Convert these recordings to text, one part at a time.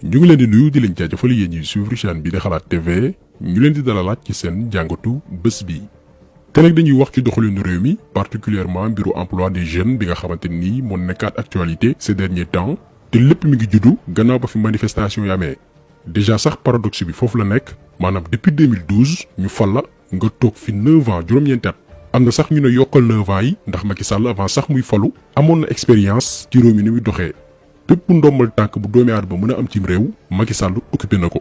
ñu ngi leen di nuyu di leen jaajëfal yéen ñuy suivre chaîne bi di Xalaat TV ñu leen di dalalaat ci seen jàngatu bés bi. te nag dañuy wax ci doxalinu réew mi particulièrement mbiru emploi des jeunes bi nga xamante ni moo nekkaat actualité ces derniers temps te lépp mi ngi juddu gannaaw ba fi manifestation yi amee. déjà sax paradoxe bi foofu la nekk maanaam depuis 2012 ñu fal la nga toog fi 9 ans juróom-ñeenti at am na sax ñu ne yokkal 9 ans yi ndax Macky Sall avant sax muy falu amoon na expérience ci réew mi ni muy doxee. bépp ndombal tànk bu doomi aadama mën a am cim réew Macky Sall occupé na ko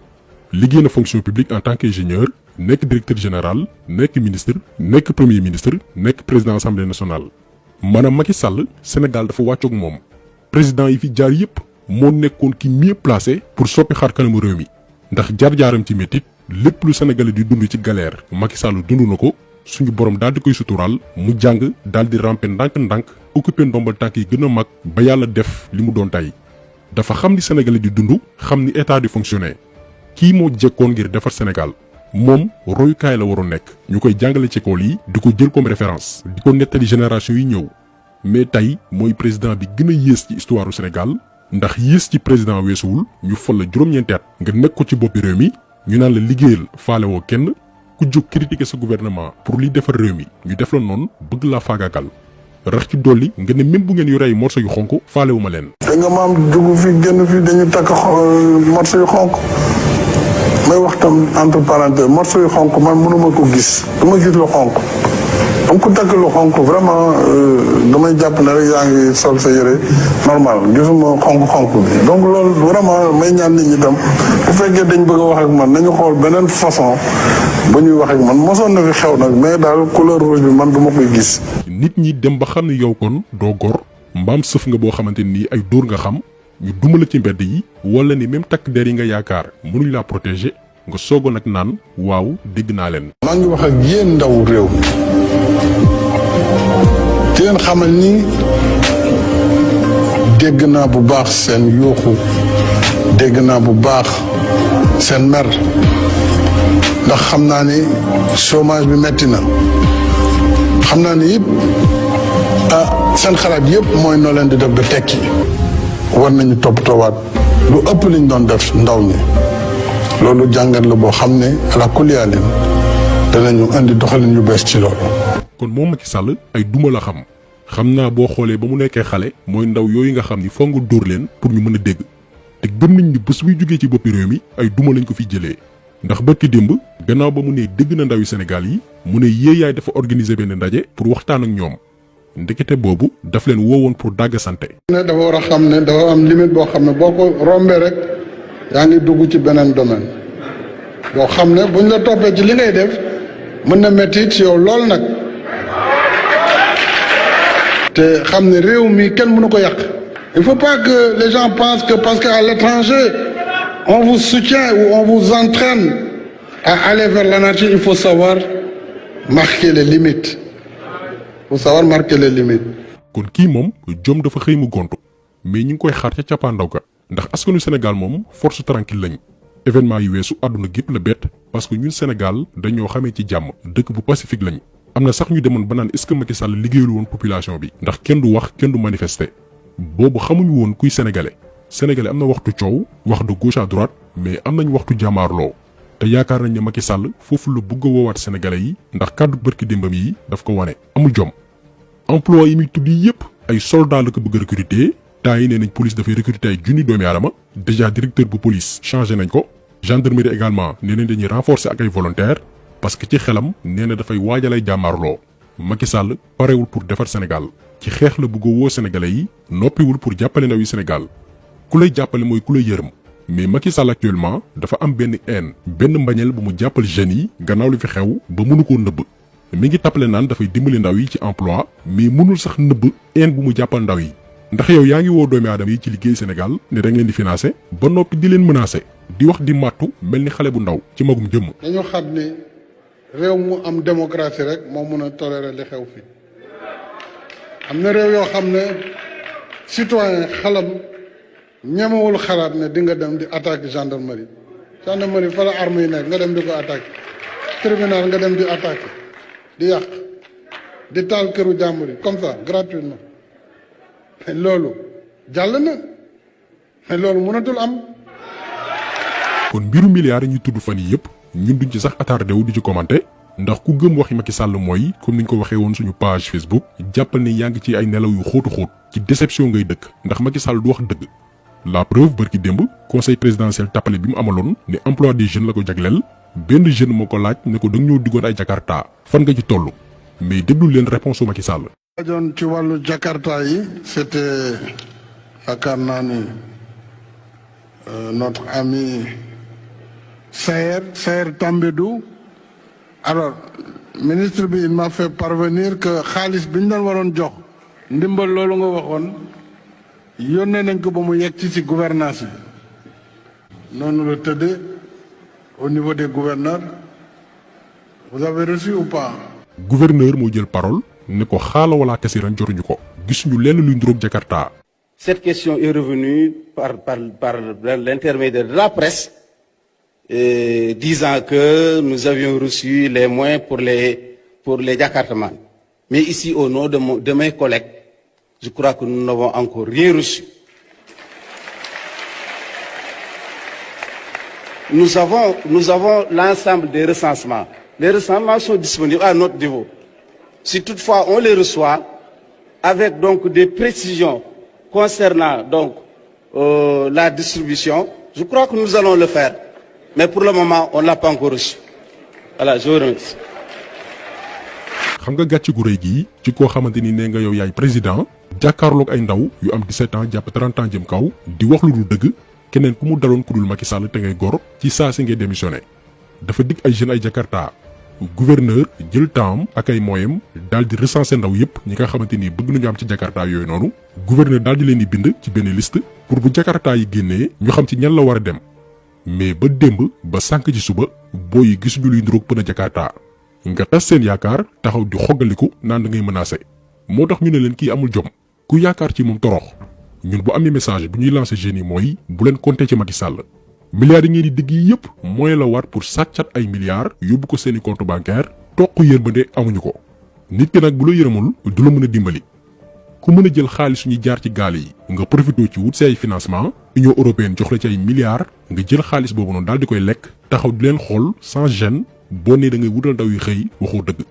liggéey na fonction publique en tant qu'ingénieur nekk directeur général nekk ministre nekk premier ministre nekk président assemblée nationale. maanaam Macky Sall Sénégal dafa wàccoog moom président yi fi jaar yépp moo nekkoon ki mieux placé pour soppi xar kanamu réew mi ndax jaar-jaaram ci métit lépp lu Sénégalais di dund ci galère Macky Sall dund na ko suñu borom daal di koy suturaal mu jàng daal di ramper ndànk-ndànk occupé ndombal tànk yi gën a mag ba yàlla def li mu doon tey dafa xam ni Sénégalais di dund xam ni état di fonctionner kii moo jekkoon ngir defar Sénégal moom royukaay la waroon nekk ñu koy jàngale ci école yi di ko jël comme référence di ko nettali génération yi ñëw mais tey mooy président bi gën a yées ci histoire du Sénégal ndax yées ci président weesuwul ñu fal la juróom-ñeenti at nga nekk ko ci boppi réew mi ñu naan la liggéeyal faale woo kenn ku jóg critiquer sa gouvernement pour liy defar réew mi ñu def la noonu bëgg laa faagaagal rax ci dolli nga ne même bu ngeen yore ay morso yu xonk faalewu ma leen. da nga maam dugg fi génn fi dañu takk morso yu xonk may wax tam entre parenthèses morso yu xonk man mënuma ko gis dama gis lu xonk am ku takk lu xonk vraiment damay jàpp ne rek yaa ngi sol sa yére normal gisuma xonk bi donc loolu vraiment may ñaan nit ñi tam bu fekkee dañ bëgg a wax ak man nañu xool beneen façon bu ñuy wax ak man mosoon na fi xew nag mais daal couleur rouge bi man duma koy gis. nit ñi dem ba xam ne yow kon doo gor mbaam sëf nga boo xamante ni ay dóor nga xam ñu duma la ci mbedd yi wala ni même takk der yi nga yaakaar mënuñ laa protéger nga soogoon nag naan waaw dégg naa leen. maa ngi wax ak yéen ndaw réew di leen xamal ni dégg naa bu baax seen yuuxu dégg naa bu baax seen mer ndax xam naa ni chômage bi metti na xam naa ni yëpp seen xalaat yëpp mooy noo leen di def ba tekki war nañu toppatoowaat lu ëpp liñ doon def ndaw ñi loolu jàngat la boo xam ne ala kuliyaalin danañu indi doxalin yu bees ci loolu. kon moom Macky Sall ay duma la xam naa boo xoolee ba mu nekkee xale mooy ndaw yooyu nga xam ni foog nga dóor leen pour ñu mën a dégg te gëm nañ ni bés buy jógee ci boppi réew mi ay duma lañ ko fi jëlee ndax bërki démb gannaaw ba mu ne dégg na ndaw yu Sénégal yi mu ne yéeyaay dafa organiser benn ndaje pour waxtaan ak ñoom ndekete boobu daf leen woowoon pour dàgg santé. ne dafa war a xam ne dafa am limite boo xam ne boo ko rombee rek yaa ngi dugg ci beneen domaine boo xam ne buñ la toppee ci li ngay def mën na métti ci yow lool nag te xam ne réew mi kenn mënu ko yàq. il faut pas que les gens pensent que parce qu'à l'étranger on vous soutient ou on vous entraîne à aller vers l'anarchie. Il faut savoir marquer les limites. Il faut savoir marquer les limites. kon kii moom jom dafa xëy mu gontu mais ñu ngi koy xaar ca cappaandaw ga ndax askanu Sénégal moom force tranquille lañ événement yu weesu àdduna gépp la bett parce que ñun Sénégal dañoo xamee ci jàmm dëkk bu pacifique lañ am na sax ñu demoon ba naan est-ce que Macky Sall liggéeyul woon population bi ndax kenn du wax kenn du manifester boobu xamuñu woon kuy sénégalais am na waxtu coow wax de gauche à droite mais am nañ waxtu jàmmaarloo te yaakaar nañ ne Macky Sall foofu la bëgg a woowaat sénégalais yi ndax kàddu bërki démbam yi daf ko wane amul jom emploi yi muy tudd yépp ay soldats la ko bëgg a recruter temps yi nee nañ police dafay recruter ay junni doomi aadama déjà directeur bu police changé nañ ko gendarmerie également nee nañ dañuy renforcer ak ay volontaires parce que ci xelam nee na dafay waajalay jàmmaarloo Macky Sall parewul pour defar Sénégal ci xeex la bëgg a woo sénégalais yi noppiwul pour jàppale ndaw yi Sénégal ku lay jàppale mooy ku lay yërëm mais Macky Sall actuellement dafa am benn haine benn mbañeel bu mu jàppal jeunes yi gannaaw li fi xew ba mënu koo nëbb mi ngi tappale naan dafay dimbali ndaw yi ci emploi mais mënul sax nëbb haine bu mu jàppal ndaw yi ndax yow yaa ngi woo doomi aadama yi ci liggéey Sénégal ne da nga leen di financer ba noppi di leen menacer di wax di màttu mel ni xale bu ndaw ci magum jëmm. dañu xam ne réew mu am démocratie rek moo mën a tolérer li xew fi am na réew yoo xam ne citoyen xalam ñemewul xalaat ne di nga dem di attaquer gendarmerie fa la arme yi nekk nga dem di ko attaquer tribunal nga dem di attaquer di yàq di taal këru jàmbur yi comme ça gratuitement mais loolu jàll na mais loolu mënatul am kon mbiru milliards yi ñu tudd fan yi yëpp ñun duñ ci sax attardé wu di ci commenter ndax ku gëm waxi Macky Sall mooy comme niñ ko waxee woon suñu page Facebook jàppal ne yaa ngi ci ay nelaw yu xóotu xóot ci déception ngay dëkk ndax Macky Sall du wax dëgg. La preuve barki démb conseil présidentiel tapale bi mu amaloon ne emploi des jeunes la ko jagleel benn jeune moo ko laaj ne ko da nga ñoo diggoon ay Jakarta fan nga ci toll mais déglu leen réponse u Macky Sall. laajoon ci wàllu Jakarta yi c'était yaakaar naa ni notre ami Saër Tambédou alors ministre bi il m'a fait parvenir que xaalis bi ñu doon waroon jox ndimbal loolu nga waxoon yónnee nañ ko ba mu yegg ci gouvernance bi noonu la tëddee au niveau des gouverneurs vous avez reçu ou pas. gouverneur moo jël parole ne ko xaala wala kasiran jotuñu ko gisuñu lenn luy nduróog Jakarta. Cette question est revenue par l'intermédiaire de la presse disant que nous avions reçu les moyens pour les Jakartamans. Mais ici, au nom de mes collègues, je crois que nous n'avons encore rien reçu. Nous avons l'ensemble des recensements. Les recensements sont disponibles à notre niveau. Si toutefois on les reçoit, avec donc des précisions concernant donc la distribution, je crois que nous allons le faire. Mais pour le moment, on ne l'a pas encore reçu. Voilà, je vous remercie. xam nga gàcce gu rëy gii ci koo xamante ni nee nga yow yaay président jàkkaarloog ay ndaw yu am 17 ans jàpp 30 ans jëm kaw di wax lu dul dëgg keneen ku mu daloon ku dul Macky Sall te ngay gor ci saa si ngay démissionné dafa dig ay jeunes ay Jakarta gouverneur jël temps ak ay moyens daal di recenser ndaw yëpp ñi nga xamante ni bëgg nañu am ci Jakarta yooyu noonu gouverneur daal di leen di bind ci benn liste pour bu Jakarta yi génnee ñu xam ci ñan la war a dem mais ba démb ba sànq ci suba booy yi gisuñu luy nduróog pën a Jakarta nga tas seen yaakaar taxaw di xoggaliku naan da ngay menacé moo tax ñu ne leen kii amul jom ku yaakaar ci moom torox ñun bu amee message bu ñuy lancé jeunes yi mooy bu leen compter ci Macky Sall milliards yi ngeen di digg yi yëpp mooy la waat pour sàccat ay milliards yóbbu ko seeni compte bancaire toq yërmande amuñu ko nit ki nag bu la yërëmul du la mën a dimbali ku mën a jël xaalis suñuy jaar ci gaal yi nga profité ci wut si ay financement Union européenne jox la ci ay milliards nga jël xaalis boobu noonu daal di koy lekk taxaw di leen xool sans gêne boo nee da ngay wutal ndaw yi xëy waxoo dëgg.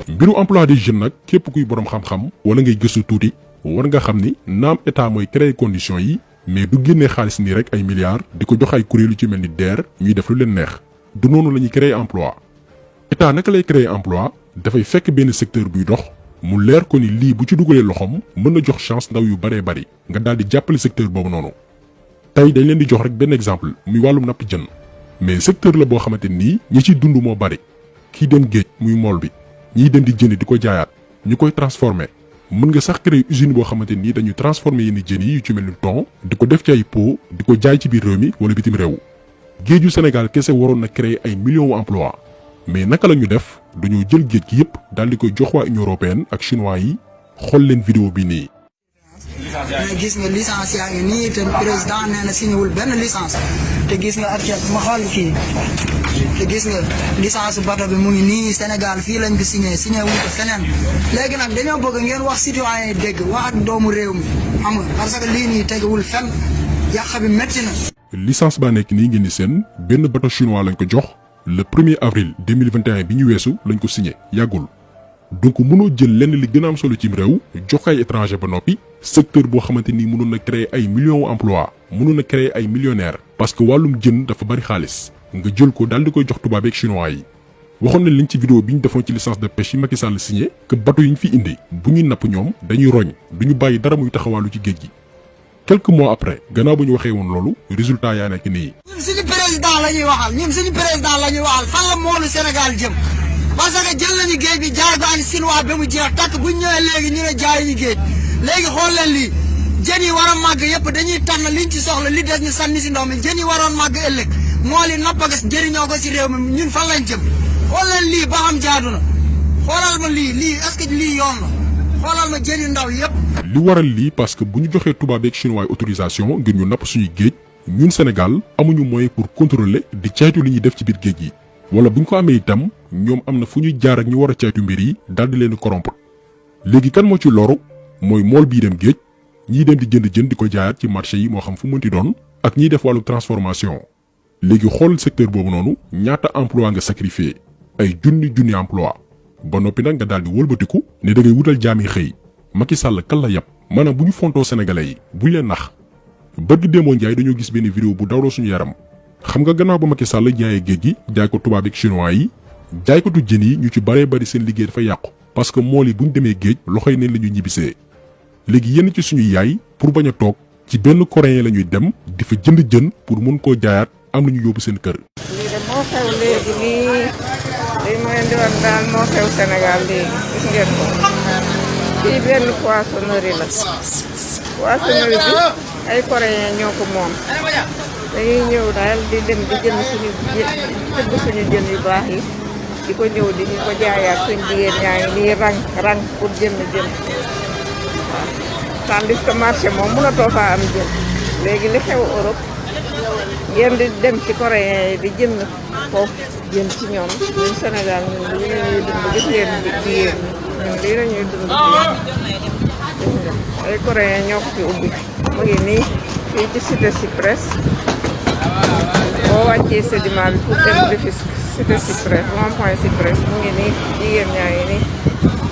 mbiru emploi des jeunes nag képp kuy borom xam-xam wala ngay gëstu tuuti war nga xam ni naam état mooy créer conditions yi mais du génnee xaalis nii rek ay milliards di ko jox ay kuréel yu ci mel ni DER ñuy def lu leen neex du noonu la ñuy créer emploi état naka lay créer emploi dafay fekk benn secteur buy dox mu leer ko ni lii bu ci dugalee loxoom mën na jox chance ndaw yu baree bari nga daal di jàppale secteur boobu noonu. tey dañ leen di jox rek benn exemple muy wàllum napp jën mais secteur la boo xamante nii ñi ciy dund moo bari kii dem géej muy mool bi ñiy dem di jënd di ko jaayaat ñu koy transformer mën nga sax créer usine boo xamante nii dañu transformer yenn jën yi yu ci mel ni thon di ko def ci ay pot di ko jaay ci biir réew mi wala bitim réew géeju Sénégal kese waroon na créer ay millions d'emplois mais naka la ñu def dañoo jël géej gi yëpp daal di koy jox waa Union européenne ak chinois yi xool leen vidéo bi nii. mais gis nga licence yaa ngi nii te président nee na signéwul benn licence te gis nga article ma xool kii te gis nga licence bato bi mu ngi nii Sénégal fii lañ ko signé wuñ ko feneen léegi nag dañoo bëgg ngeen wax citoyen yi dégg wax ak doomu réew mi xam nga parce que lii nii tegewul fenn yàq bi métti na. licence baa nekk nii ngeen di seen benn bato chinois lañ ko jox le 1er avril 2021 bi ñu weesu lañ ko signé yàggul. donc mënoo jël lenn li gën a am solo cim réew jox ay étranger ba noppi secteur boo xamante ni mënoon na créer ay millions d'emplois mënoon na créer ay millionnaires parce que wàllum jën dafa bari xaalis nga jël ko daal di koy jox tubaab ak chinois yi waxoon nañ liñ ci vidéo bi ñu defoon ci licence de pêche yi Macky Sall signé que bateau yi ñu fi indi bu ñuy napp ñoom dañuy roñ duñu bàyyi dara muy taxawaalu ci géej gi quelques mois après gannaaw bu ñu waxee woon loolu résultat yaa nekk nii. ñun suñu président la ñuy waxal fan la moolu Sénégal jëm. parce que jël nañu géej bi jaay ko Chinois ba mu jeex takk bu ñu ñëwee léegi ñu ne jaay ñu géej léegi xool leen lii jën yi war a màgg yëpp dañuy tànn liñ ci soxla li des ñu sànni si ndox mi jën yi waroon màgg ëllëg moo li nappagas jëriñoo ko si réew mi ñun fan lañ jëm xool leen lii ba xam jaadu na xoolal ma lii est-ce que lii yoon la xoolal ma jën yu ndaw yëpp. li waral lii parce que bu ñu joxee tubaab ak chinois autorisation ngir ñu napp suñuy géej ñun Sénégal amuñu moyen pour contrôler di caytu li ñuy def ci biir géej gi. wala bu ñu ko amee itam ñoom am na fu ñuy jaar ak ñu war a caytu mbir yi daal di leen corrompre léegi kan moo ci loru mooy mool bii dem géej ñiy dem di jënd jën di ko jaayaat ci marché yi moo xam fu mënti doon ak ñiy def wàllu transformation. léegi xool secteur boobu noonu ñaata emploi nga sacrifié ay junni emploi ba noppi nag nga daal di wëlbatiku ne da ngay wutal jaam yi xëy Macky Sall kan la yàpp maanaam bu ñu fontoo sénégalais yi buñ leen nax. bërgi démoo njaay dañoo gis benn vidéo bu dawloo suñu yaram xam nga gannaaw ba Macky Sall jaayee géej gi jaay ko tubaab ak chinois yi jaaykatu jën yi ñu ci baree bari seen liggéey dafa yàqu parce que mool yi buñ demee géej loxoy neen la ñu ñibbisee. léegi yenn ci suñu yaay pour bañ a toog ci benn coréen la ñuy dem di fa jënd jën pour mun koo jaayaat am lu ñu yóbbu seen kër. lii de moo xew léegi lii mooy ndiwoon daal moo xew Sénégal léegi gis ngeen ko fii benn poissonnerie la poissonnerie bi ay coréen ñoo ko moom dañuy ñëw daal di dem di jënd suñu jën yu baax yi di ko ñëw di ñu ko jaayaat suñ jigéen ñaa ngi nii rang pour jënd jën waaw tandis que marché moom mënatoo faa am jën léegi li xew Europe ngeen di dem ci coréen yi di jënd foofu jën ci ñoom ñun Sénégal ñun lii la ñuy dund gis ngeen jigéen ñun lii la ñuy dund gis nga ay coréen ñoo ko fi ubbi mu ngi nii fii ci cité Cyprès boo wàccee sédiment bi pour dem Rufisque cité Cyprès rond-point Cyprès mu ngi nii jigéen ñaa ngi nii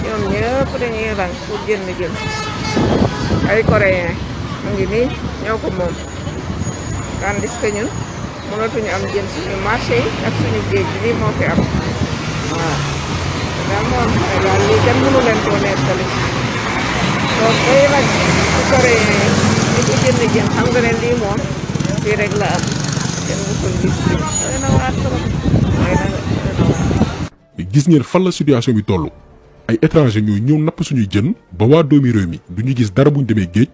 ñoom ñëpp dañuy rang pour jënd jën ay coréen mu ngi nii ñoo ko moom tandis que ñun mënatuñu am jën suñu marché yi ak suñu géej gi lii moo fi am waaw daal moo am Sénégal lii kenn mënu leen koo nettali donc day rang ci coréen yi di ko jënd jën xam nga ne lii moom fii rek la am kenn musul gis lii doy na waar trop gis ngeen fan la situation bi toll ay étranger ñooy ñëw napp suñuy jën ba waa doomi réew mi du ñu gis dara buñ demee géej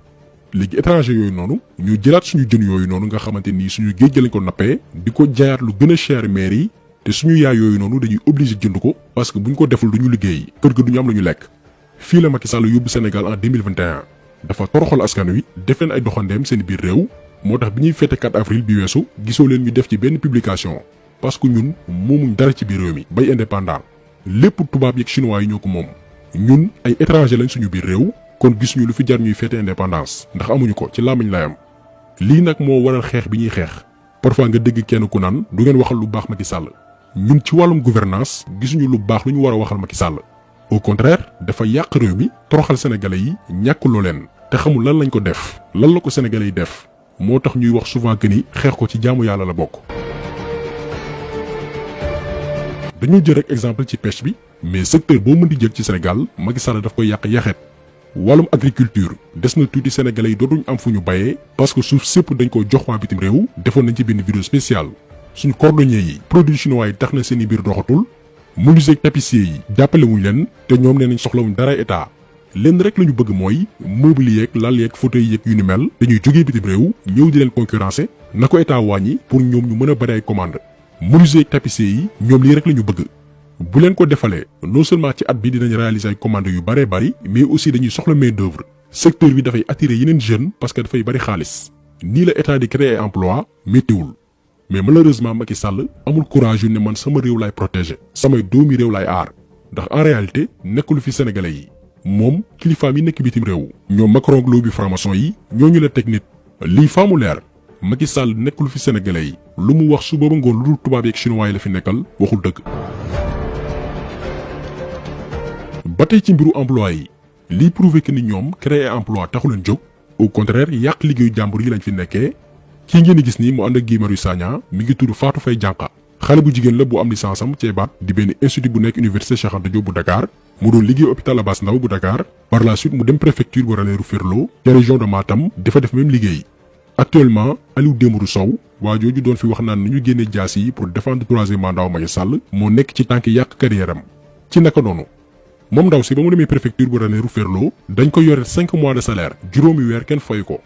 léegi étranger yooyu noonu ñu jëlaat suñu jën yooyu noonu nga xamante ni suñu géej gi lañ ko nappee di ko jaayaat lu gën a cher maire yi te suñu yaay yooyu noonu dañuy obligé jënd ko parce que buñ ko deful duñu liggéey kër ga duñu am lu ñu lekk. fii la Macky Sall yóbbu Sénégal en 2021 dafa toroxal askan wi def leen ay doxandeem seen biir réew moo tax bi ñuy fête 4 avril bi weesu gisoo leen ñu def ci benn publication parce que ñun moomuñ dara ci biir réew mi bay indépendant lépp tubaab yeeg chinois yi ñoo ko moom ñun ay étranger lañ suñu biir réew kon gis ñu lu fi jar ñuy fête indépendance ndax amuñu ko ci làmmiñ lay am lii nag moo waral xeex bi ñuy xeex parfois nga dégg kenn ku naan du ngeen waxal lu baax Macky Sall ñun ci wàllum gouvernance gisuñu lu baax lu ñu war a waxal Macky Sall au contraire dafa yàq réew mi toroxal sénégalais yi ñàkkuloo leen te xamul lan lañ ko def lan la ko sénégalais yi def moo tax ñuy wax souvent que ni xeex ko ci jaamu yàlla la bokk. dañoo jël rek exemple ci pêche bi mais secteur boo mën di jël ci Sénégal Macky Sall daf koy yàq yaxeet wàllum agriculture des na tuuti sénégalais yi dootuñ am fu ñu bayee parce que suuf sépp dañ ko jox waa bitim réew defoon nañ ci benn vidéo spéciale suñu cordonnier yi produits chinois yi tax na seen i biir doxatul menuisier ak tapissier yi jàppale wuñ leen te ñoom nee nañ soxlawuñ dara état lenn rek la ñu bëgg mooy meuble yeeg lal yeeg fauteuil yeeg yu ni mel dañuy jógee bitim réew ñëw di leen concurrencer na ko état wàññi pour ñoom ñu mën a bari ay commande menuisier ak tapissier yi ñoom lii rek la ñu bëgg bu leen ko defalee non seulement ci at bi dinañ réaliser ay commandes yu baree bari mais aussi dañuy soxla main d'œuvre secteur bi dafay attirer yeneen jeunes parce que dafay bari xaalis nii la état di créer emploi méttiwul mais malheureusement Macky Sall amul courage yu ne man sama réew laay protéger samay doomi réew laay aar ndax en réalité nekkul fi sénégalais yi moom kilifaam yi nekk bitim réew ñoom Macron loo bi franc-maçon yi ñooñu la teg nit lii faa mu leer Macky Sall nekkul fi sénégalais yi lu mu wax su booba ngoon lu dul tubaab yeeg chinois yi la fi nekkal waxul dëgg. ba tey ci mbiru emploi yi lii prouvé que ni ñoom créer emploi taxu leen jóg au contraire yàq liggéeyu jàmbur yi lañ fi nekkee kii ngeen di gis nii mu ànd ak Guy Marius Sagna mi ngi tudd Fatou Faye Dianka xale bu jigéen la bu am licence am ci baat di benn institut bu nekk université Cheikh Anta Diop bu Dakar mu doon liggéey hôpital Abass Ndao bu Dakar par la suite mu dem préfecture bu Ranérou Ferlo ca région de Matam dafa def même liggéey actuellement Aliou Dembourou Sow waa jooju doon fi wax naan nu ñu génnee jaas yi pour défendre troisième mandat Macky Sall moo nekk ci tànk yàq carrière am ci naka noonu moom ndaw si ba mu demee préfecture bu Ranérou Ferlo dañ ko yore 5 mois de salaire juróomi weer kenn fay ko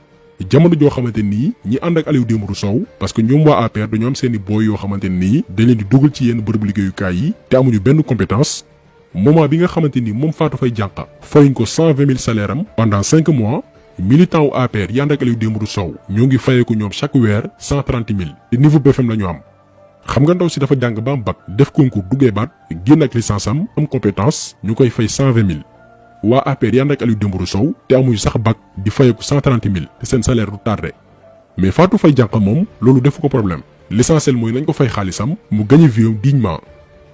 jamono joo xamante nii ñi ànd ak Aliou Dembourou Sow parce que ñoom waa APR dañoo am seeni booy yoo xamante nii dañ leen di dugal ci yenn bërëb liggéeyukaay yi te amuñu benn compétence moment bi nga xamante ni moom Fatou Faye Dianka fayuñ ko 120 000 salaire am pendant 5 mois militant wu APR yi ànd ak Aliou Dembourou Sow ñoo ngi fayee ko ñoom chaque weer 130 000 te niveau BFM la ñu am xam nga ndaw si dafa jàng ba am bac def concours duggee baat génn ak licence am compétence ñu koy fay 120 000 waa APR yànd ak Aliou Dembourou Sow te amuy sax bac di fayeku 130 000 te seen salaire du tardé mais Fatou Faye Diankha moom loolu defu ko problème l'essentiel mooy nañ ko fay xaalisam mu gagné vie dignement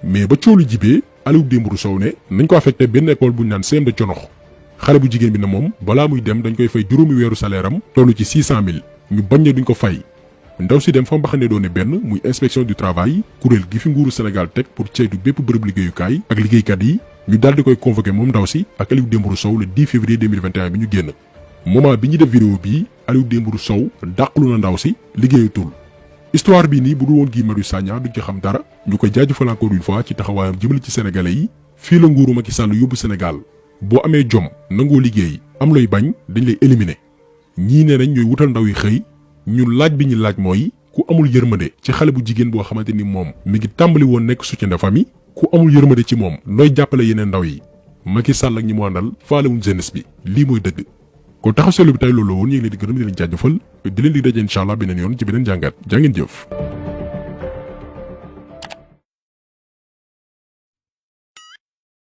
mais ba coolu jibee Aliou Dembourou Sow ne nañ ko affecté benn école bu ñu naan CM de Conox xale bu jigéen bi ne moom balaa muy dem dañ koy fay juróomi weeru salaire am toll ci 600 000 ñu bañ ne duñ ko fay ndaw si dem fa mbaxane doone benn muy inspection du travail kuréel gi fi nguuru Sénégal teg pour ceytu bépp bërëb liggéeyukaay ak liggéeykat yi ñu daal di koy convoqué moom ndaw si ak Aliou Dembourou Sow le 10 février 2021 bi ñu génn moment bi ñu def vidéo bii Aliou Dembourou Sow dàqalu na ndaw si liggéeyatul histoire bi nii bu dul woon Guy Marius Sagna duñ ci xam dara ñu koy jaajëfal encore une fois ci taxawaayam jëmale ci sénégalais yi fii la nguuru Macky Sall yóbbu Sénégal boo amee jom nangoo liggéey am looy bañ dañ lay éliminer ñii nee nañ ñooy wutal ndaw yi xëy ñun laaj bi ñu laaj mooy ku amul yërmande ci xale bu jigéen boo xamante ni moom mi ngi tàmbali woon nekk soutien de famille ku amul yërmande ci moom nooy jàppale yeneen ndaw yi Macky Sall ak ñi mu àndal faalewuñ jeunesse bi lii mooy dëgg kon taxaw seetlu bi tey loolu woon ñu ngi leen di gërëm di leen jaajëfal di leen di daje incha allah beneen yoon ci beneen jàngat jaa ngeen jëf